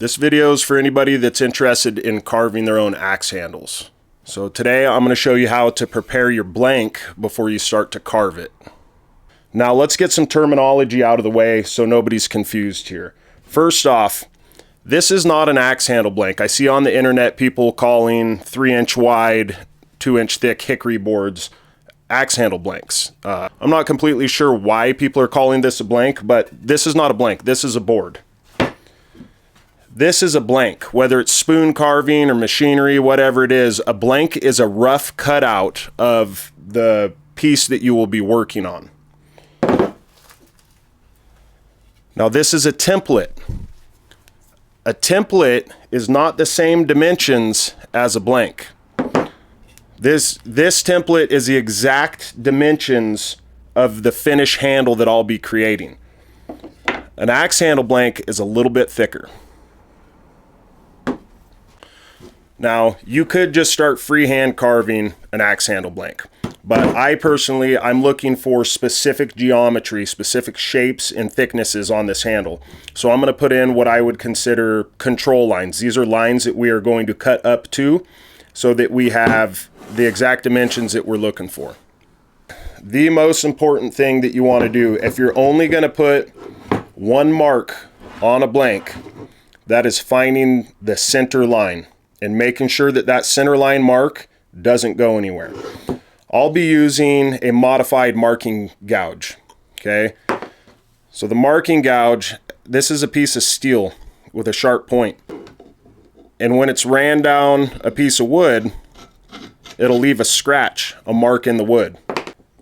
This video is for anybody that's interested in carving their own axe handles. So today I'm going to show you how to prepare your blank before you start to carve it. Now let's get some terminology out of the way so nobody's confused here. First off, this is not an axe handle blank. I see on the internet people calling 3-inch wide, 2-inch thick hickory boards axe handle blanks. I'm not completely sure why people are calling this a blank, but this is not a blank. This is a board. This is a blank, whether it's spoon carving or machinery, whatever it is. A blank is a rough cutout of the piece that you will be working on. Now this is a template. A template is not the same dimensions as a blank. This template is the exact dimensions of the finished handle that I'll be creating. An axe handle blank is a little bit thicker. Now, you could just start freehand carving an axe handle blank, but I'm looking for specific geometry, specific shapes and thicknesses on this handle. So I'm going to put in what I would consider control lines. These are lines that we are going to cut up to so that we have the exact dimensions that we're looking for. The most important thing that you want to do, if you're only going to put one mark on a blank, that is finding the center line and making sure that that center line mark doesn't go anywhere. I'll be using a modified marking gouge, okay? So the marking gouge, this is a piece of steel with a sharp point. And when it's ran down a piece of wood, it'll leave a scratch, a mark in the wood.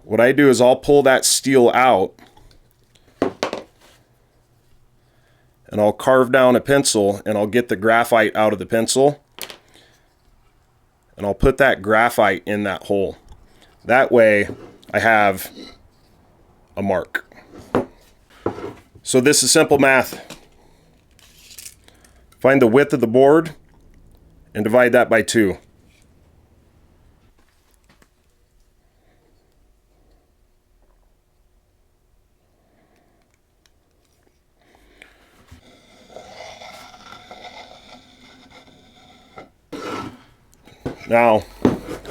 What I do is I'll pull that steel out and I'll carve down a pencil and I'll get the graphite out of the pencil and I'll put that graphite in that hole. That way I have a mark. So this is simple math. Find the width of the board and divide that by 2. Now,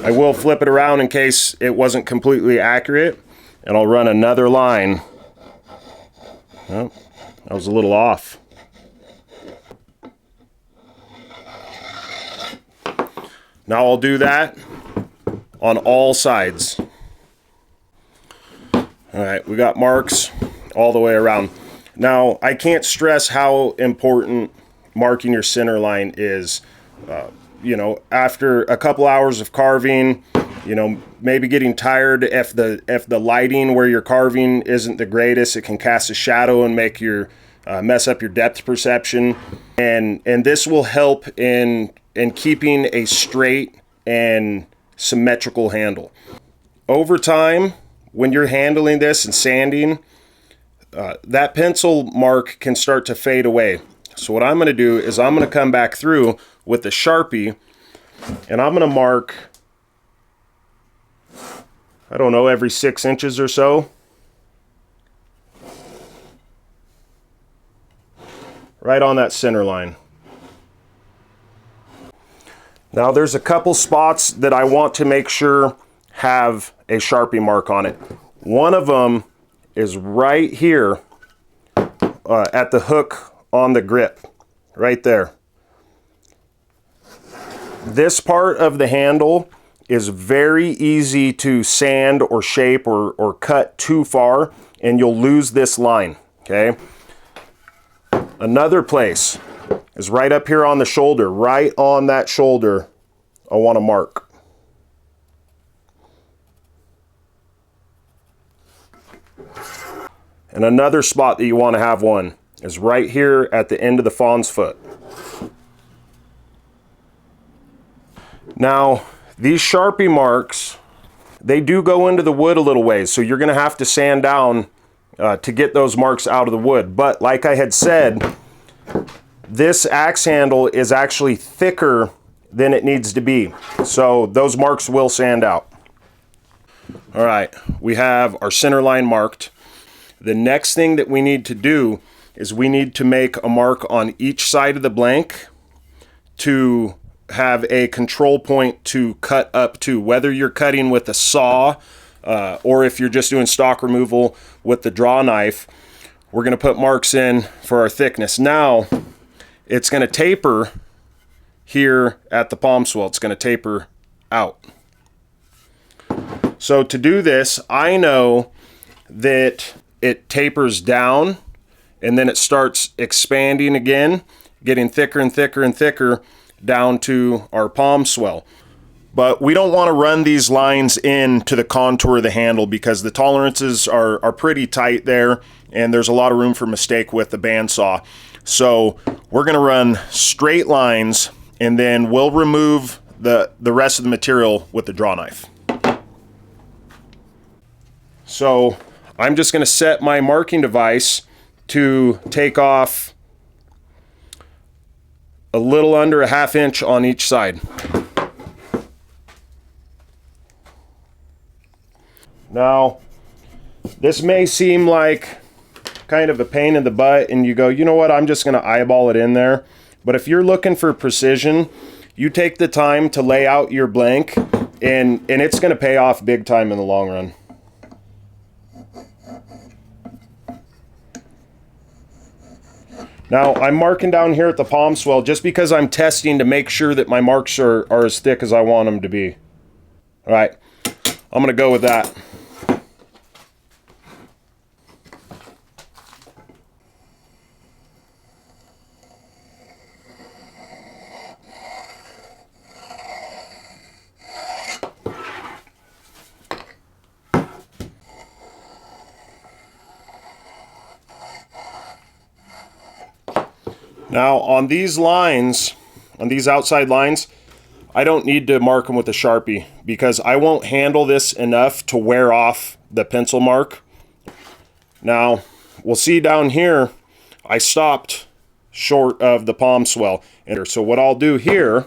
I will flip it around in case it wasn't completely accurate, and I'll run another line. Oh, that was a little off. Now I'll do that on all sides. All right, we got marks all the way around. Now, I can't stress how important marking your center line is. You know, after a couple hours of carving, you know, maybe getting tired, if the lighting where you're carving isn't the greatest, it can cast a shadow and make your mess up your depth perception. And this will help in keeping a straight and symmetrical handle. Over time, when you're handling this and sanding, that pencil mark can start to fade away. So what I'm going to do is I'm going to come back through with the Sharpie and I'm going to mark, I don't know, every 6 inches or so. Right on that center line. Now there's a couple spots that I want to make sure have a Sharpie mark on it. One of them is right here at the hook on the grip, right there. This part of the handle is very easy to sand or shape or cut too far, and you'll lose this line, okay? Another place is right up here on the shoulder. Right on that shoulder, I want to mark. And another spot that you want to have one is right here at the end of the fawn's foot. Now, these Sharpie marks, they do go into the wood a little ways, so you're going to have to sand down to get those marks out of the wood. But like I had said, this axe handle is actually thicker than it needs to be, so those marks will sand out. All right, we have our center line marked. The next thing that we need to do is we need to make a mark on each side of the blank to have a control point to cut up to, whether you're cutting with a saw or if you're just doing stock removal with the draw knife. We're going to put marks in for our thickness. Now it's going to taper here at the palm swell. It's going to taper out. So to do this, I know that it tapers down and then it starts expanding again, getting thicker and thicker and thicker down to our palm swell. But we don't want to run these lines into the contour of the handle because the tolerances are pretty tight there and there's a lot of room for mistake with the bandsaw. So we're going to run straight lines and then we'll remove the rest of the material with the draw knife. So I'm just going to set my marking device to take off a little under a ½ inch on each side. Now, this may seem like kind of a pain in the butt and you go, you know what, I'm just going to eyeball it in there. But if you're looking for precision, you take the time to lay out your blank and it's going to pay off big time in the long run. Now, I'm marking down here at the palm swell just because I'm testing to make sure that my marks are as thick as I want them to be. All right, I'm going to go with that. Now on these lines, on these outside lines, I don't need to mark them with a Sharpie because I won't handle this enough to wear off the pencil mark. Now we'll see down here, I stopped short of the palm swell. So what I'll do here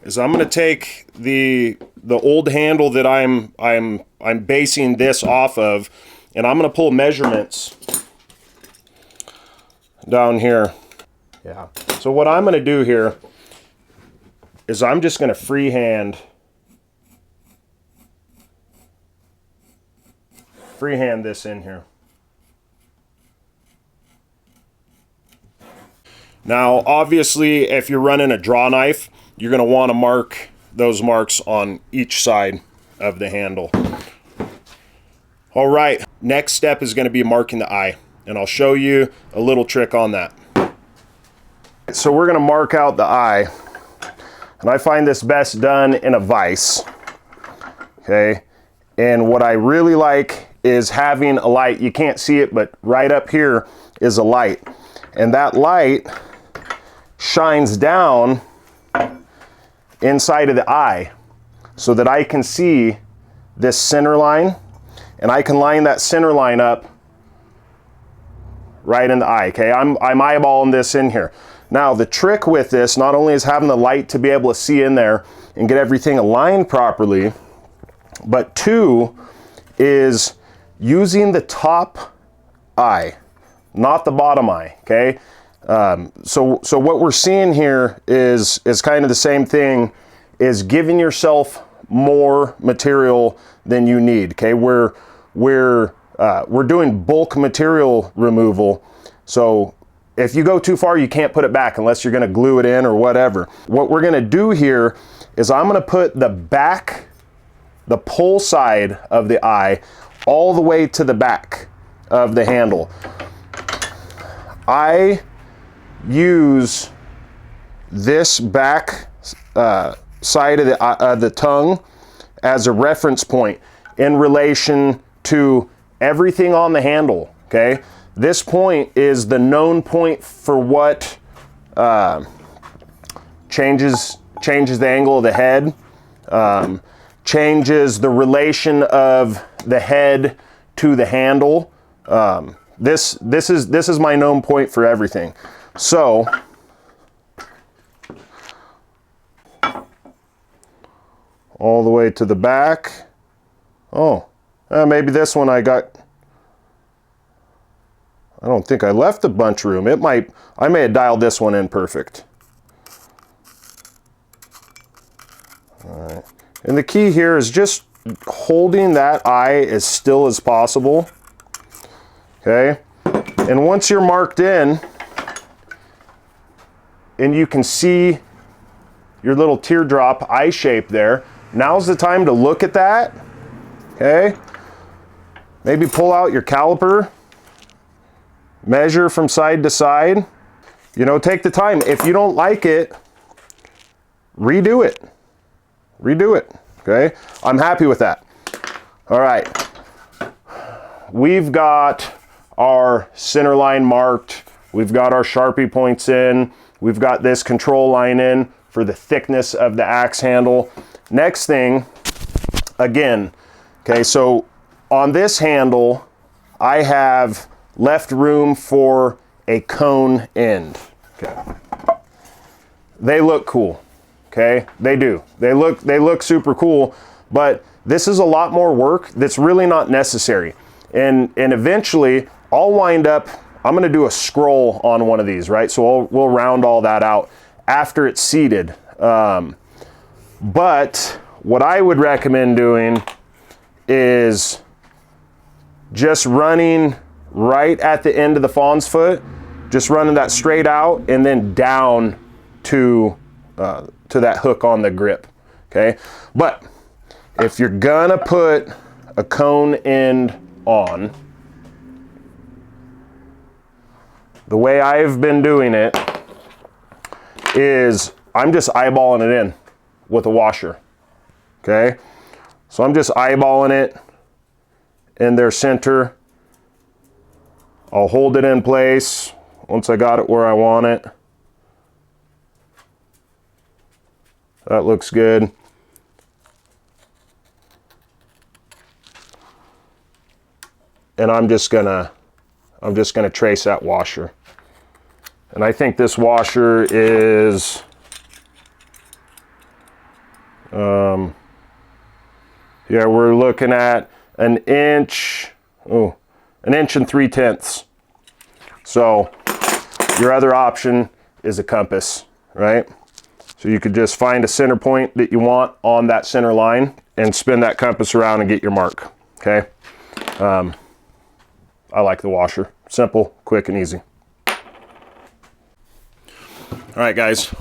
is I'm going to take the old handle that I'm basing this off of, and I'm going to pull measurements down here. Yeah. So what I'm going to do here is I'm just going to freehand this in here. Now, obviously, if you're running a draw knife, you're going to want to mark those marks on each side of the handle. All right. Next step is going to be marking the eye. And I'll show you a little trick on that. So we're going to mark out the eye. And I find this best done in a vise. Okay. And what I really like is having a light. You can't see it, but right up here is a light. And that light shines down inside of the eye so that I can see this center line. And I can line that center line up right in the eye. Okay, I'm eyeballing this in here. Now the trick with this not only is having the light to be able to see in there and get everything aligned properly, but two is using the top eye, not the bottom eye. Okay, so what we're seeing here is kind of the same thing, is giving yourself more material than you need. Okay, we're doing bulk material removal, so if you go too far, you can't put it back unless you're going to glue it in or whatever. What we're going to do here is I'm going to put the pull side of the eye all the way to the back of the handle. I use this back side of the tongue as a reference point in relation to everything on the handle. Okay, this point is the known point for what changes the angle of the head, changes the relation of the head to the handle. This is my known point for everything. So all the way to the back. Oh, maybe this one I got I don't think I left a bunch of room. I may have dialed this one in perfect. All right. And the key here is just holding that eye as still as possible. Okay. And once you're marked in, and you can see your little teardrop eye shape there, now's the time to look at that. Okay. Maybe pull out your caliper, measure from side to side. You know, take the time. If you don't like it, redo it. Redo it. Okay. I'm happy with that. All right. We've got our center line marked. We've got our Sharpie points in. We've got this control line in for the thickness of the axe handle. Next thing, again, okay, so on this handle, I have left room for a cone end. Okay. They look cool, okay? They do. They look super cool, but this is a lot more work that's really not necessary. And eventually, I'll wind up, I'm gonna do a scroll on one of these, right? So we'll round all that out after it's seated. But what I would recommend doing is just running right at the end of the fawn's foot, just running that straight out and then down to that hook on the grip, okay? But if you're gonna put a cone end on, the way I've been doing it is I'm just eyeballing it in with a washer, okay? So I'm just eyeballing it in their center. I'll hold it in place once I got it where I want it. That looks good. And I'm just gonna trace that washer. And I think this washer is yeah, we're looking at an inch and 3/10. So your other option is a compass, right? So you could just find a center point that you want on that center line and spin that compass around and get your mark, okay? I like the washer. Simple, quick, and easy. All right, guys,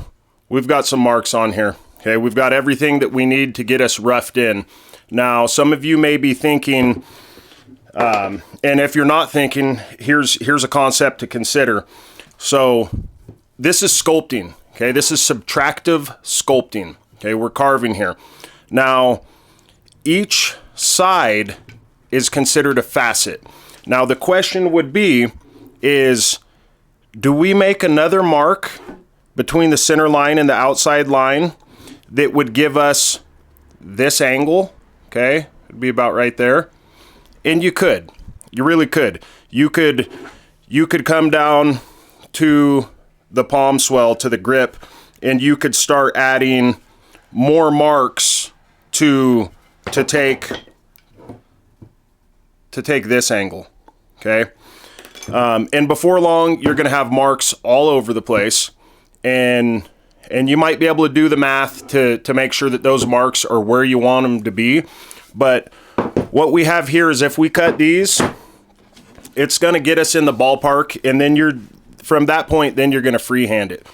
we've got some marks on here. Okay, we've got everything that we need to get us roughed in. Now, some of you may be thinking, and if you're not thinking, here's a concept to consider. So this is sculpting. Okay, this is subtractive sculpting. Okay, we're carving here. Now, each side is considered a facet. Now, the question would be, do we make another mark between the center line and the outside line that would give us this angle? Okay, it'd be about right there. And you really could. You could come down to the palm swell, to the grip, and you could start adding more marks to take this angle, okay? And before long, you're gonna have marks all over the place, and you might be able to do the math to make sure that those marks are where you want them to be. But what we have here is if we cut these, it's gonna get us in the ballpark, and then from that point, then you're gonna freehand it.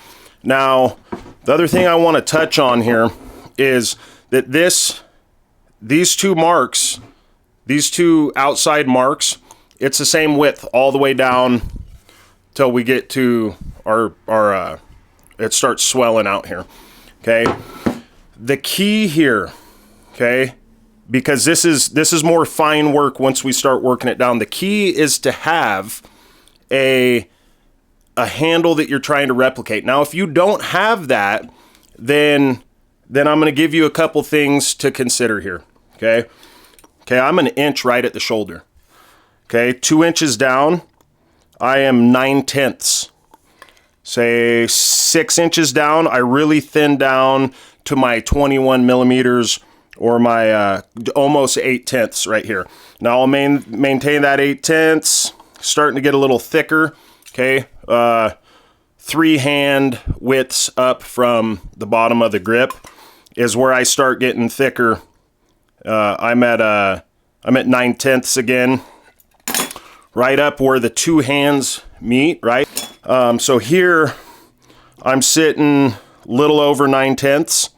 Now, the other thing I wanna touch on here is that these two marks, these two outside marks, it's the same width all the way down till we get to our it starts swelling out here, okay? The key here, okay, because this is more fine work once we start working it down. The key is to have a handle that you're trying to replicate. Now, if you don't have that, then I'm going to give you a couple things to consider here, okay? Okay, I'm an inch right at the shoulder. Okay, 2 inches down, I am 9/10. Say 6 inches down, I really thin down to my 21 millimeters or my almost 8/10 right here. Now I'll maintain that 8/10. starting to get a little thicker. Okay, 3 hand widths up from the bottom of the grip is where I start getting thicker. I'm at 9/10 again, right up where the 2 hands meet, right? So here I'm sitting a little over 9/10.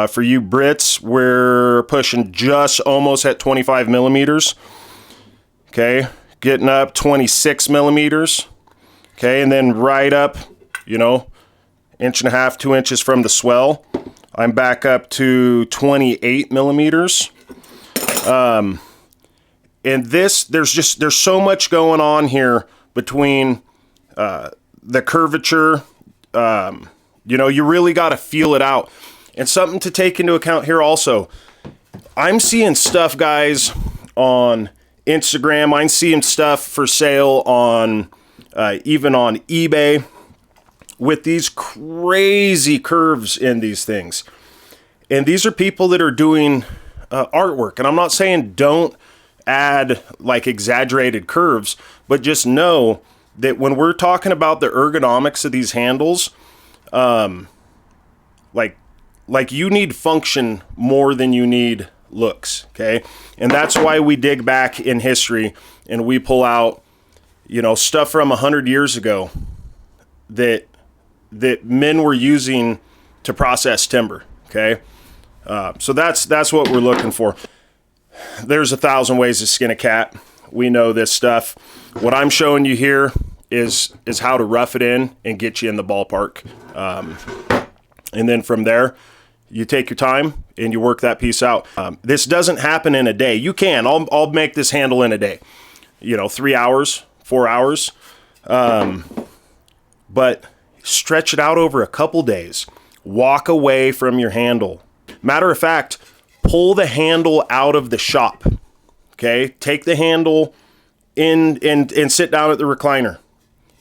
For you Brits, we're pushing just almost at 25 millimeters. Okay, getting up 26 millimeters. Okay, and then right up, you know, 1.5 to 2 inches from the swell, I'm back up to 28 millimeters. And this, there's so much going on here between the curvature. You know, you really got to feel it out. And something to take into account here also, I'm seeing stuff, guys, on Instagram. I'm seeing stuff for sale on even on eBay with these crazy curves in these things. And these are people that are doing artwork. And I'm not saying don't add like exaggerated curves, but just know that when we're talking about the ergonomics of these handles, like you need function more than you need looks, okay? And that's why we dig back in history and we pull out, you know, stuff from 100 years ago that men were using to process timber, okay? So that's what we're looking for. There's 1,000 ways to skin a cat. We know this stuff. What I'm showing you here is how to rough it in and get you in the ballpark. And then from there, you take your time and you work that piece out. This doesn't happen in a day. You can. I'll make this handle in a day. You know, 3 hours, 4 hours. But stretch it out over a couple days. Walk away from your handle. Matter of fact, pull the handle out of the shop. Okay? Take the handle in and sit down at the recliner.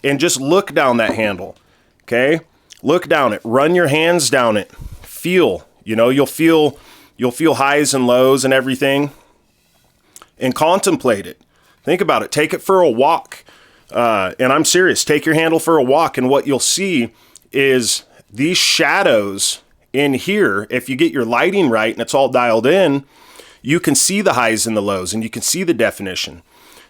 And just look down that handle. Okay? Look down it. Run your hands down it. Feel, you know, you'll feel highs and lows and everything, and contemplate it. Think about it. Take it for a walk. And I'm serious. Take your handle for a walk, and what you'll see is these shadows in here. If you get your lighting right and it's all dialed in, you can see the highs and the lows, and you can see the definition.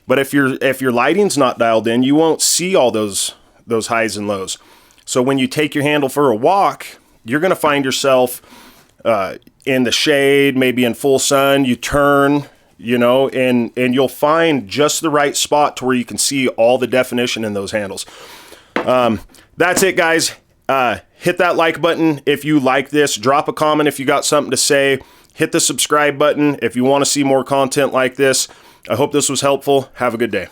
But if your lighting's not dialed in, you won't see all those highs and lows. So when you take your handle for a walk, you're going to find yourself in the shade, maybe in full sun. You turn, you know, and you'll find just the right spot to where you can see all the definition in those handles. That's it, guys. Hit that like button if you like this. Drop a comment if you got something to say. Hit the subscribe button if you want to see more content like this. I hope this was helpful. Have a good day.